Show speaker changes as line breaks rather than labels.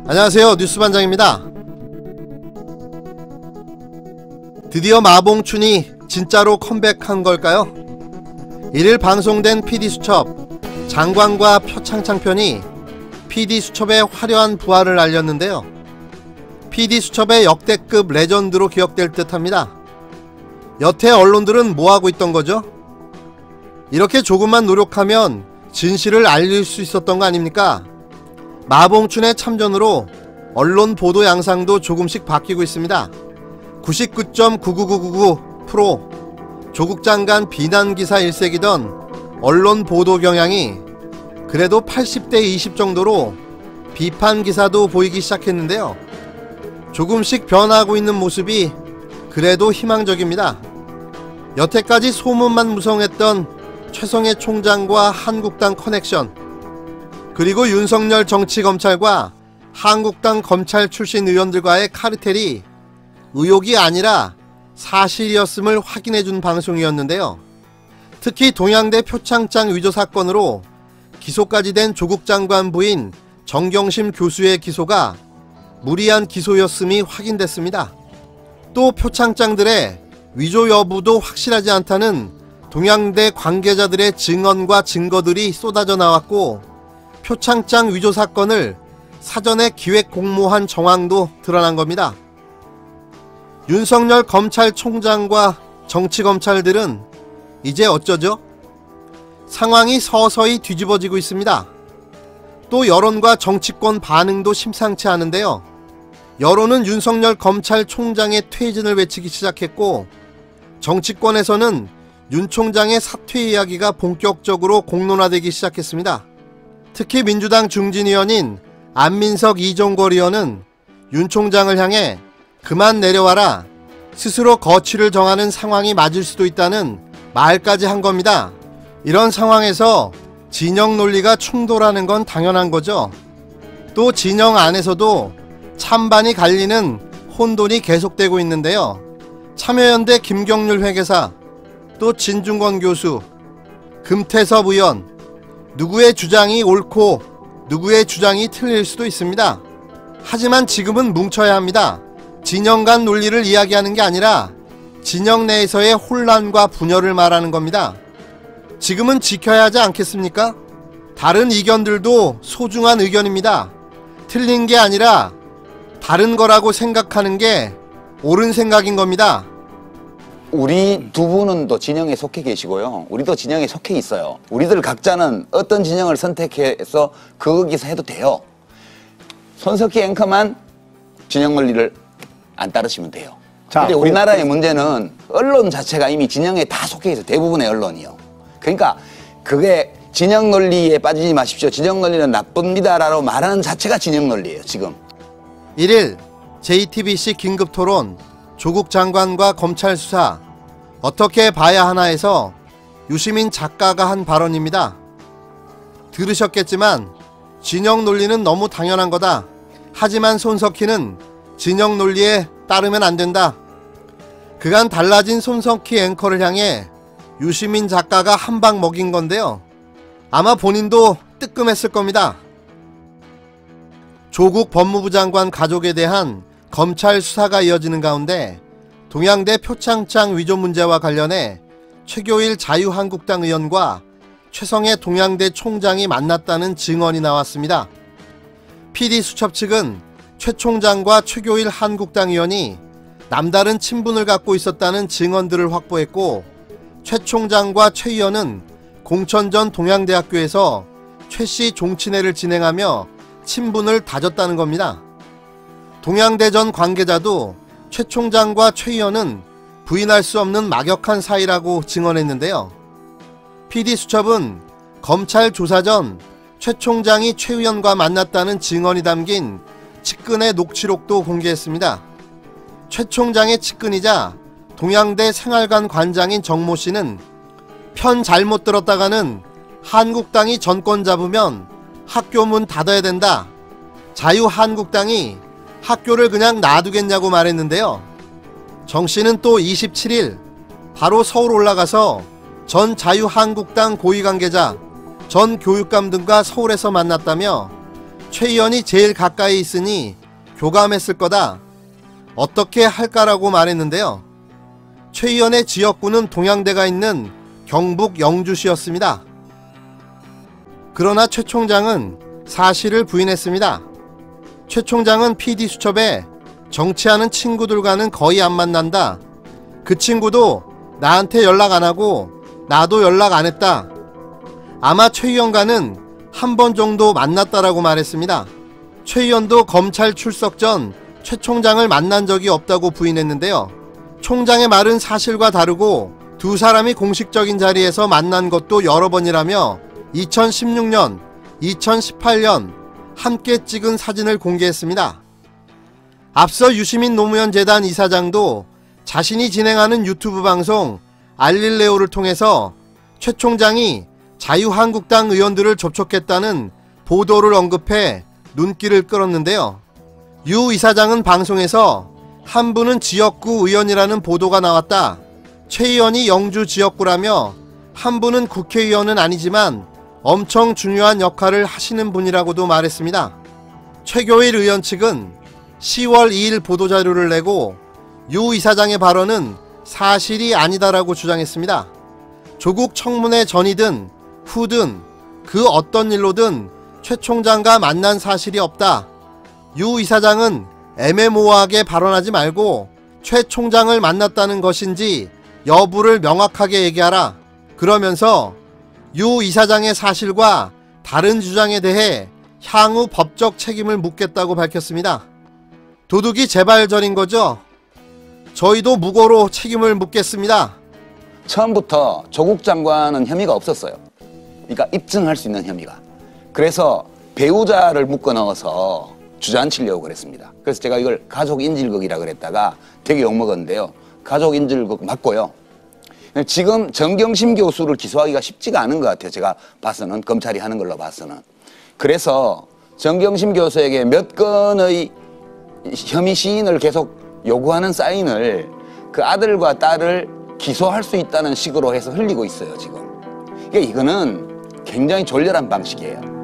안녕하세요, 뉴스반장입니다. 드디어 마봉춘이 진짜로 컴백한 걸까요? 1일 방송된 PD수첩 장관과 표창장편이 PD수첩의 화려한 부활을 알렸는데요. PD수첩의 역대급 레전드로 기억될 듯 합니다. 여태 언론들은 뭐하고 있던 거죠? 이렇게 조금만 노력하면 진실을 알릴 수 있었던 거 아닙니까? 마봉춘의 참전으로 언론 보도 양상도 조금씩 바뀌고 있습니다. 99.99999% 조국 장관 비난 기사 일색이던 언론 보도 경향이 그래도 80대 20 정도로 비판 기사도 보이기 시작했는데요. 조금씩 변하고 있는 모습이 그래도 희망적입니다. 여태까지 소문만 무성했던 최성해 총장과 한국당 커넥션, 그리고 윤석열 정치검찰과 한국당 검찰 출신 의원들과의 카르텔이 의혹이 아니라 사실이었음을 확인해준 방송이었는데요. 특히 동양대 표창장 위조 사건으로 기소까지 된 조국 장관 부인 정경심 교수의 기소가 무리한 기소였음이 확인됐습니다. 또 표창장들의 위조 여부도 확실하지 않다는 동양대 관계자들의 증언과 증거들이 쏟아져 나왔고, 표창장 위조 사건을 사전에 기획 공모한 정황도 드러난 겁니다. 윤석열 검찰총장과 정치검찰들은 이제 어쩌죠? 상황이 서서히 뒤집어지고 있습니다. 또 여론과 정치권 반응도 심상치 않은데요. 여론은 윤석열 검찰총장의 퇴진을 외치기 시작했고, 정치권에서는 윤 총장의 사퇴 이야기가 본격적으로 공론화되기 시작했습니다. 특히 민주당 중진위원인 안민석 이종걸 의원은 윤 총장을 향해 그만 내려와라, 스스로 거취를 정하는 상황이 맞을 수도 있다는 말까지 한 겁니다. 이런 상황에서 진영 논리가 충돌하는 건 당연한 거죠. 또 진영 안에서도 찬반이 갈리는 혼돈이 계속되고 있는데요. 참여연대 김경률 회계사, 또 진중권 교수, 금태섭 의원, 누구의 주장이 옳고 누구의 주장이 틀릴 수도 있습니다. 하지만 지금은 뭉쳐야 합니다. 진영 간 논리를 이야기하는 게 아니라 진영 내에서의 혼란과 분열을 말하는 겁니다. 지금은 지켜야 하지 않겠습니까? 다른 의견들도 소중한 의견입니다. 틀린 게 아니라 다른 거라고 생각하는 게 옳은 생각인 겁니다.
우리 두 분은 또 진영에 속해 계시고요. 우리도 진영에 속해 있어요. 우리들 각자는 어떤 진영을 선택해서 거기서 해도 돼요. 손석희 앵커만 진영 논리를 안 따르시면 돼요. 근데 우리나라의 문제는 언론 자체가 이미 진영에 다 속해 있어요. 대부분의 언론이요. 그러니까 그게 진영 논리에 빠지지 마십시오, 진영 논리는 나쁩니다라고 말하는 자체가 진영 논리예요. 지금
1일 JTBC 긴급토론 조국 장관과 검찰 수사 어떻게 봐야 하나에서 유시민 작가가 한 발언입니다. 들으셨겠지만 진영 논리는 너무 당연한 거다. 하지만 손석희는 진영 논리에 따르면 안 된다. 그간 달라진 손석희 앵커를 향해 유시민 작가가 한 방 먹인 건데요. 아마 본인도 뜨끔했을 겁니다. 조국 법무부 장관 가족에 대한 검찰 수사가 이어지는 가운데 동양대 표창장 위조 문제와 관련해 최교일 자유한국당 의원과 최성해 동양대 총장이 만났다는 증언이 나왔습니다. PD수첩 측은 최 총장과 최교일 한국당 의원이 남다른 친분을 갖고 있었다는 증언들을 확보했고, 최 총장과 최 의원은 공천 전 동양대학교에서 최씨 종친회를 진행하며 친분을 다졌다는 겁니다. 동양대 전 관계자도 최 총장과 최 의원은 부인할 수 없는 막역한 사이라고 증언했는데요. PD수첩은 검찰 조사 전 최 총장이 최 의원과 만났다는 증언이 담긴 측근의 녹취록도 공개했습니다. 최 총장의 측근이자 동양대 생활관 관장인 정모 씨는 편 잘못 들었다가는 한국당이 전권 잡으면 학교 문 닫아야 된다. 자유한국당이 학교를 그냥 놔두겠냐고 말했는데요. 정 씨는 또 27일 바로 서울 올라가서 전 자유한국당 고위 관계자, 전 교육감 등과 서울에서 만났다며 최 의원이 제일 가까이 있으니 교감했을 거다. 어떻게 할까라고 말했는데요. 최 의원의 지역구는 동양대가 있는 경북 영주시였습니다. 그러나 최 총장은 사실을 부인했습니다. 최 총장은 PD수첩에 정치하는 친구들과는 거의 안 만난다. 그 친구도 나한테 연락 안 하고 나도 연락 안 했다. 아마 최 의원과는 한 번 정도 만났다라고 말했습니다. 최 의원도 검찰 출석 전 최 총장을 만난 적이 없다고 부인했는데요. 총장의 말은 사실과 다르고 두 사람이 공식적인 자리에서 만난 것도 여러 번이라며 2016년, 2018년 함께 찍은 사진을 공개했습니다. 앞서 유시민 노무현 재단 이사장도 자신이 진행하는 유튜브 방송 알릴레오를 통해서 최 총장이 자유한국당 의원들을 접촉했다는 보도를 언급해 눈길을 끌었는데요. 유 이사장은 방송에서 한 분은 지역구 의원이라는 보도가 나왔다. 최 의원이 영주 지역구라며 한 분은 국회의원은 아니지만 엄청 중요한 역할을 하시는 분이라고도 말했습니다. 최교일 의원 측은 10월 2일 보도자료를 내고 유 이사장의 발언은 사실이 아니다라고 주장했습니다. 조국 청문회 전이든 후든 그 어떤 일로든 최 총장과 만난 사실이 없다. 유 이사장은 애매모호하게 발언하지 말고 최 총장을 만났다는 것인지 여부를 명확하게 얘기하라. 그러면서 유 이사장의 사실과 다른 주장에 대해 향후 법적 책임을 묻겠다고 밝혔습니다. 도둑이 재발절인 거죠? 저희도 무고로 책임을 묻겠습니다.
처음부터 조국 장관은 혐의가 없었어요. 그러니까 입증할 수 있는 혐의가. 그래서 배우자를 묶어 넣어서 주저앉히려고 그랬습니다. 그래서 제가 이걸 가족 인질극이라 그랬다가 되게 욕먹었는데요. 가족 인질극 맞고요. 지금 정경심 교수를 기소하기가 쉽지가 않은 것 같아요. 제가 봐서는, 검찰이 하는 걸로 봐서는. 그래서 정경심 교수에게 몇 건의 혐의 시인을 계속 요구하는 사인을 그 아들과 딸을 기소할 수 있다는 식으로 해서 흘리고 있어요, 지금. 그러니까 이거는 굉장히 졸렬한 방식이에요.